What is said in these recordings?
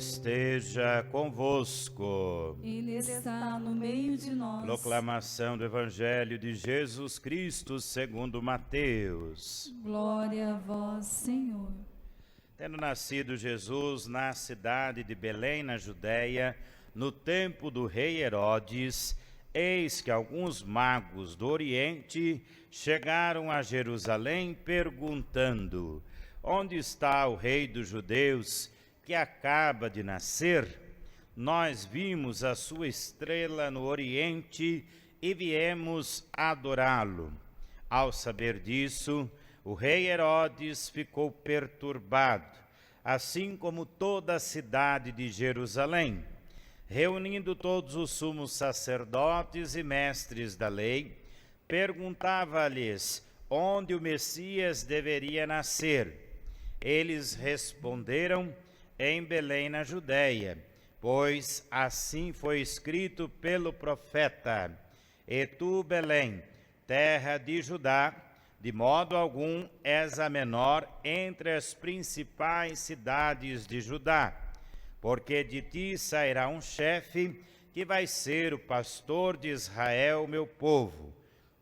esteja convosco. Ele está no meio de nós. Proclamação do Evangelho de Jesus Cristo segundo Mateus. Glória a vós, Senhor. Tendo nascido Jesus na cidade de Belém, na Judéia, no tempo do rei Herodes, eis que alguns magos do Oriente chegaram a Jerusalém perguntando: onde está o rei dos judeus que acaba de nascer? Nós vimos a sua estrela no Oriente e viemos adorá-lo. Ao saber disso, o rei Herodes ficou perturbado, assim como toda a cidade de Jerusalém. Reunindo todos os sumos sacerdotes e mestres da lei, perguntava-lhes onde o Messias deveria nascer. Eles responderam: em Belém, na Judéia, pois assim foi escrito pelo profeta: e tu, Belém, terra de Judá, de modo algum és a menor entre as principais cidades de Judá, porque de ti sairá um chefe que vai ser o pastor de Israel, meu povo.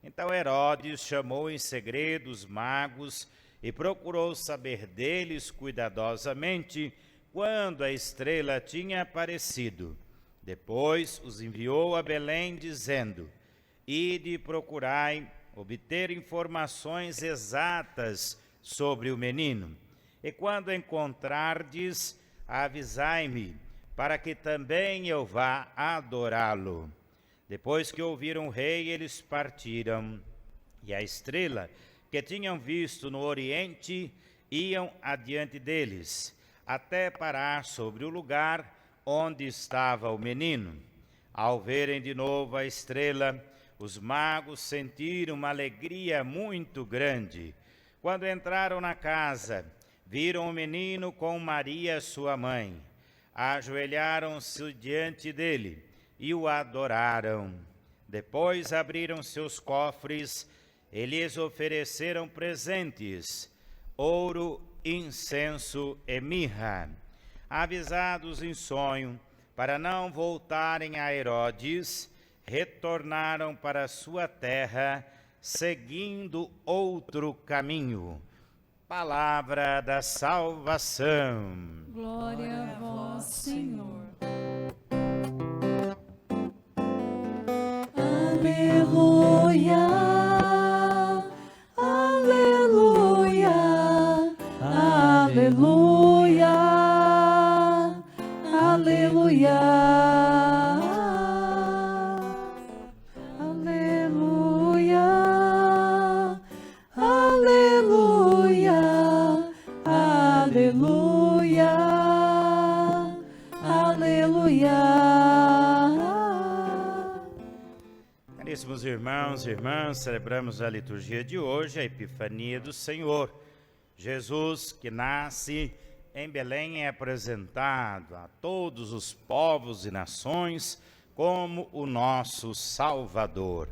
Então Herodes chamou em segredo os magos e procurou saber deles cuidadosamente quando a estrela tinha aparecido. Depois os enviou a Belém, dizendo: ide e procurai obter informações exatas sobre o menino. E quando encontrardes, avisai-me, para que também eu vá adorá-lo. Depois que ouviram o rei, eles partiram, e a estrela que tinham visto no Oriente iam adiante deles, até parar sobre o lugar onde estava o menino. Ao verem de novo a estrela, os magos sentiram uma alegria muito grande. Quando entraram na casa, viram o menino com Maria, sua mãe. Ajoelharam-se diante dele e o adoraram. Depois abriram seus cofres e lhes ofereceram presentes: ouro, incenso e mirra. Avisados em sonho para não voltarem a Herodes, retornaram para sua terra, seguindo outro caminho. Palavra da salvação. Glória a vós, Senhor. Aleluia, aleluia, aleluia, aleluia, aleluia, aleluia, aleluia, aleluia. Caríssimos irmãos e irmãs, celebramos a liturgia de hoje, a Epifania do Senhor. Jesus, que nasce em Belém, é apresentado a todos os povos e nações como o nosso Salvador.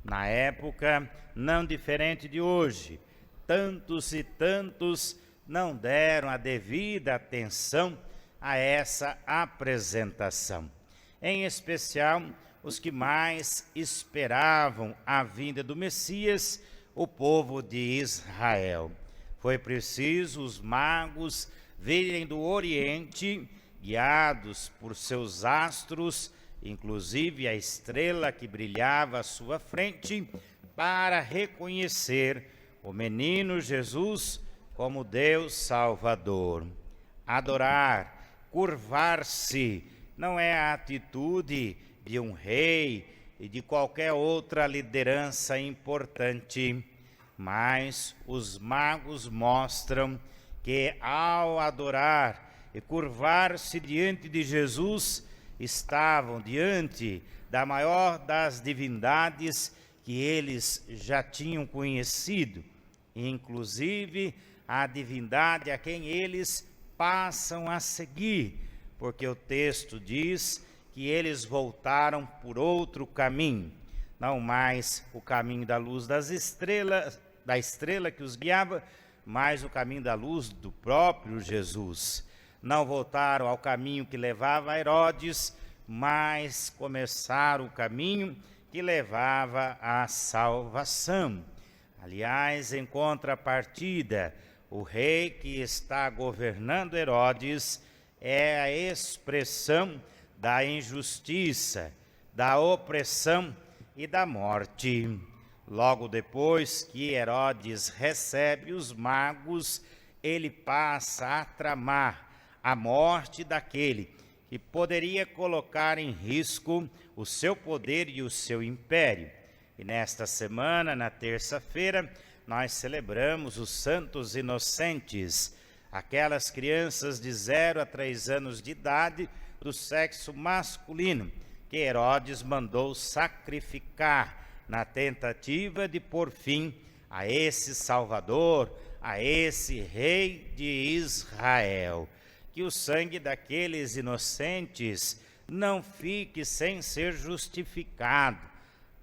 Na época, não diferente de hoje, tantos e tantos não deram a devida atenção a essa apresentação. Em especial, os que mais esperavam a vinda do Messias, o povo de Israel. Foi preciso os magos virem do Oriente, guiados por seus astros, inclusive a estrela que brilhava à sua frente, para reconhecer o menino Jesus como Deus Salvador. Adorar, curvar-se, não é a atitude de um rei e de qualquer outra liderança importante, mas os magos mostram que ao adorar e curvar-se diante de Jesus, estavam diante da maior das divindades que eles já tinham conhecido, inclusive a divindade a quem eles passam a seguir, porque o texto diz que eles voltaram por outro caminho, não mais o caminho da luz das estrelas, da estrela que os guiava, mas o caminho da luz do próprio Jesus. não voltaram ao caminho que levava a Herodes, mas começaram o caminho que levava à salvação. Aliás, em contrapartida, o rei que está governando Herodes é a expressão da injustiça, da opressão e da morte. Logo depois que Herodes recebe os magos, ele passa a tramar a morte daquele que poderia colocar em risco o seu poder e o seu império. E nesta semana, na terça-feira, nós celebramos os santos inocentes, aquelas crianças de 0 a 3 anos de idade do sexo masculino, que Herodes mandou sacrificar na tentativa de pôr fim a esse Salvador, a esse Rei de Israel. Que o sangue daqueles inocentes não fique sem ser justificado,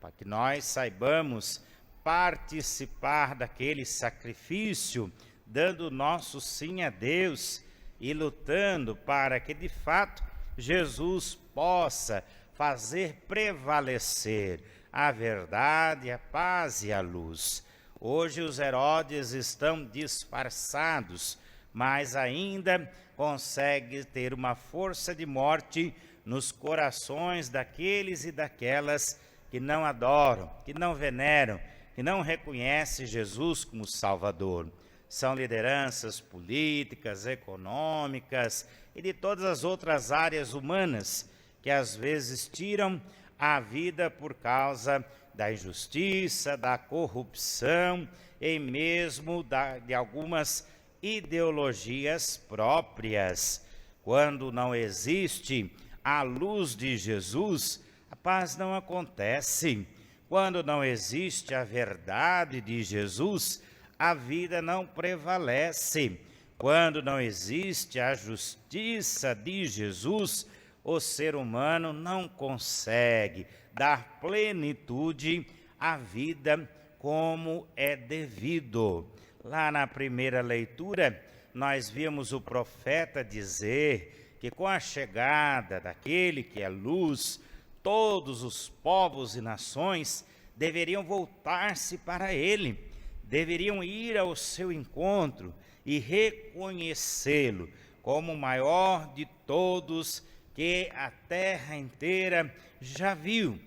para que nós saibamos participar daquele sacrifício, dando nosso sim a Deus e lutando para que de fato Jesus possa fazer prevalecer a verdade, a paz e a luz. Hoje os Herodes estão disfarçados, mas ainda consegue ter uma força de morte nos corações daqueles e daquelas que não adoram, que não veneram, que não reconhecem Jesus como Salvador. São lideranças políticas, econômicas e de todas as outras áreas humanas que às vezes tiram a vida por causa da injustiça, da corrupção e mesmo de algumas ideologias próprias. Quando não existe a luz de Jesus, a paz não acontece. Quando não existe a verdade de Jesus, a vida não prevalece. Quando não existe a justiça de Jesus, o ser humano não consegue dar plenitude à vida como é devido. Lá na primeira leitura, nós vimos o profeta dizer que com a chegada daquele que é luz, todos os povos e nações deveriam voltar-se para ele, deveriam ir ao seu encontro e reconhecê-lo como o maior de todos que a terra inteira já viu.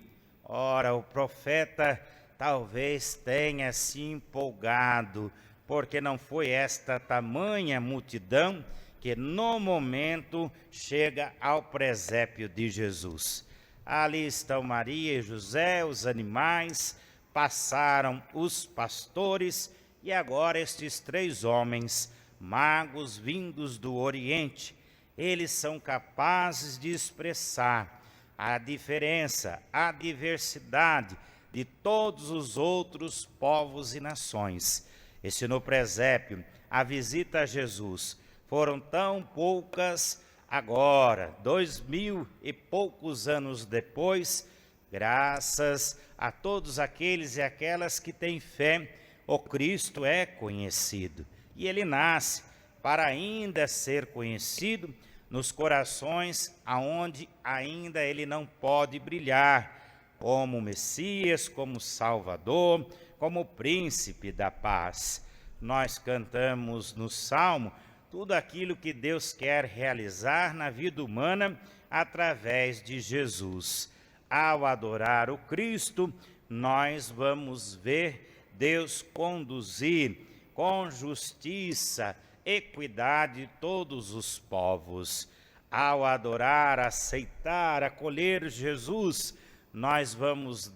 Ora, o profeta talvez tenha se empolgado, porque não foi esta tamanha multidão que no momento chega ao presépio de Jesus. Ali estão Maria e José, os animais, passaram os pastores e agora estes 3 homens, magos vindos do Oriente. Eles são capazes de expressar a diferença, a diversidade de todos os outros povos e nações. E se no presépio a visita a Jesus foram tão poucas, agora, 2000 e poucos anos depois, graças a todos aqueles e aquelas que têm fé, o Cristo é conhecido. E ele nasce para ainda ser conhecido nos corações aonde ainda ele não pode brilhar, como Messias, como Salvador, como Príncipe da Paz. Nós cantamos no Salmo tudo aquilo que Deus quer realizar na vida humana através de Jesus. Ao adorar o Cristo, nós vamos ver Deus conduzir com justiça, equidade todos os povos. Ao adorar, aceitar, acolher Jesus, nós vamos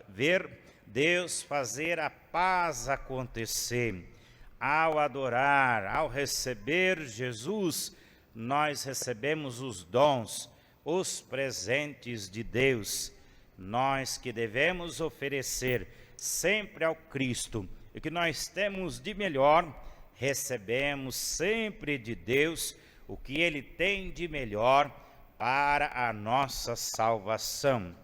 ver Deus fazer a paz acontecer. Ao adorar, ao receber Jesus, nós recebemos os dons, os presentes de Deus. Nós que devemos oferecer sempre ao Cristo e que nós temos de melhor, recebemos sempre de Deus o que Ele tem de melhor para a nossa salvação.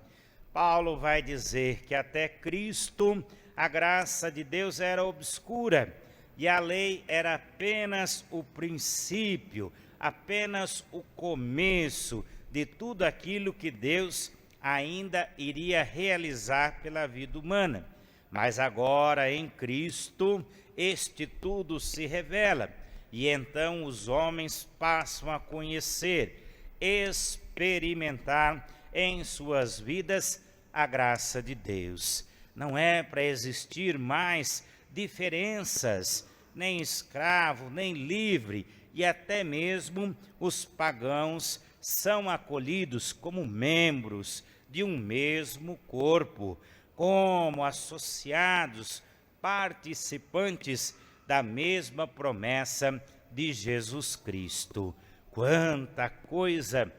Paulo vai dizer que até Cristo a graça de Deus era obscura e a lei era apenas o princípio, apenas o começo de tudo aquilo que Deus ainda iria realizar pela vida humana. Mas agora em Cristo, este tudo se revela, e então os homens passam a conhecer, experimentar em suas vidas a graça de Deus. Não é para existir mais diferenças, nem escravo, nem livre, e até mesmo os pagãos são acolhidos como membros de um mesmo corpo, como associados, participantes da mesma promessa de Jesus Cristo. Quanta coisa!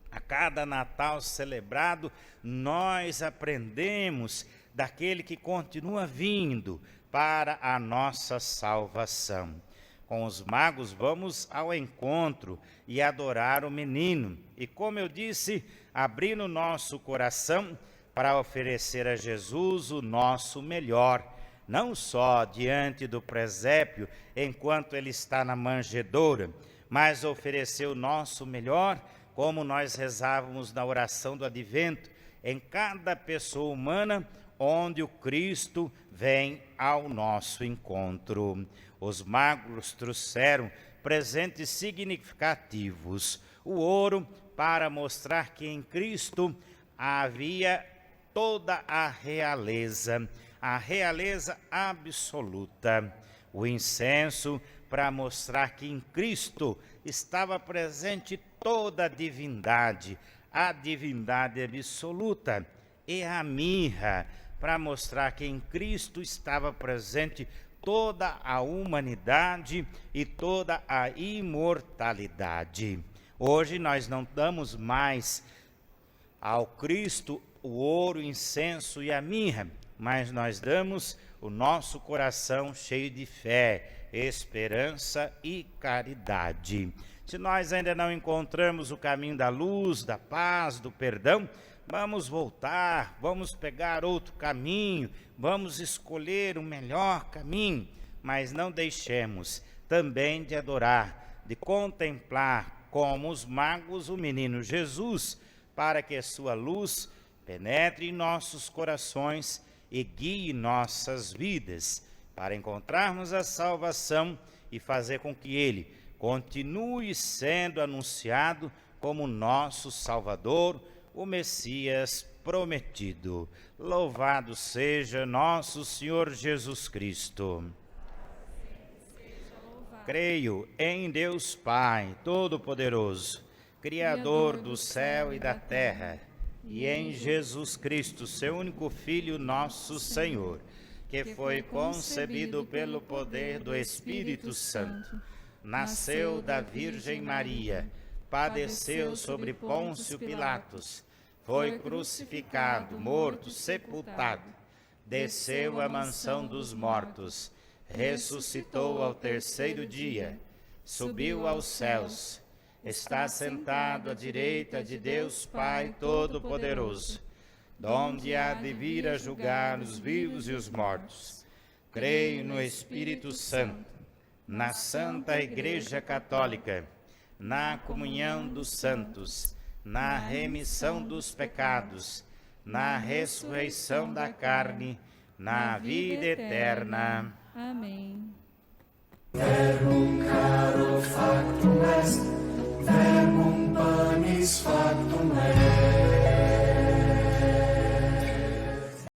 A cada Natal celebrado, nós aprendemos daquele que continua vindo para a nossa salvação. Com os magos vamos ao encontro e adorar o menino. E como eu disse, abrir o nosso coração para oferecer a Jesus o nosso melhor, não só diante do presépio, enquanto ele está na manjedoura, mas oferecer o nosso melhor, como nós rezávamos na oração do advento, em cada pessoa humana, onde o Cristo vem ao nosso encontro. Os magos trouxeram presentes significativos. O ouro, para mostrar que em Cristo havia toda a realeza absoluta. O incenso, para mostrar que em Cristo estava presente toda a divindade absoluta. E a mirra, para mostrar que em Cristo estava presente toda a humanidade e toda a imortalidade. Hoje nós não damos mais ao Cristo o ouro, o incenso e a mirra, mas nós damos o nosso coração cheio de fé, esperança e caridade. Se nós ainda não encontramos o caminho da luz, da paz, do perdão, vamos voltar, vamos pegar outro caminho, vamos escolher o melhor caminho, mas não deixemos também de adorar, de contemplar como os magos o menino Jesus, para que a sua luz penetre em nossos corações e guie nossas vidas, para encontrarmos a salvação e fazer com que ele continue sendo anunciado como nosso Salvador, o Messias prometido. Louvado seja nosso Senhor Jesus Cristo. Creio em Deus Pai Todo-Poderoso, Criador do céu e da terra, e em Jesus Cristo, seu único Filho, nosso Senhor, que foi concebido pelo poder do Espírito Santo, nasceu da Virgem Maria, padeceu sobre Pôncio Pilatos, foi crucificado, morto, sepultado, desceu à mansão dos mortos, ressuscitou ao terceiro dia, subiu aos céus, está sentado à direita de Deus Pai Todo-Poderoso, donde há de vir a julgar os vivos e os mortos. Creio no Espírito Santo, na Santa Igreja Católica, na comunhão dos santos, na remissão dos pecados, na ressurreição da carne, na vida eterna. Amém. Verbum caro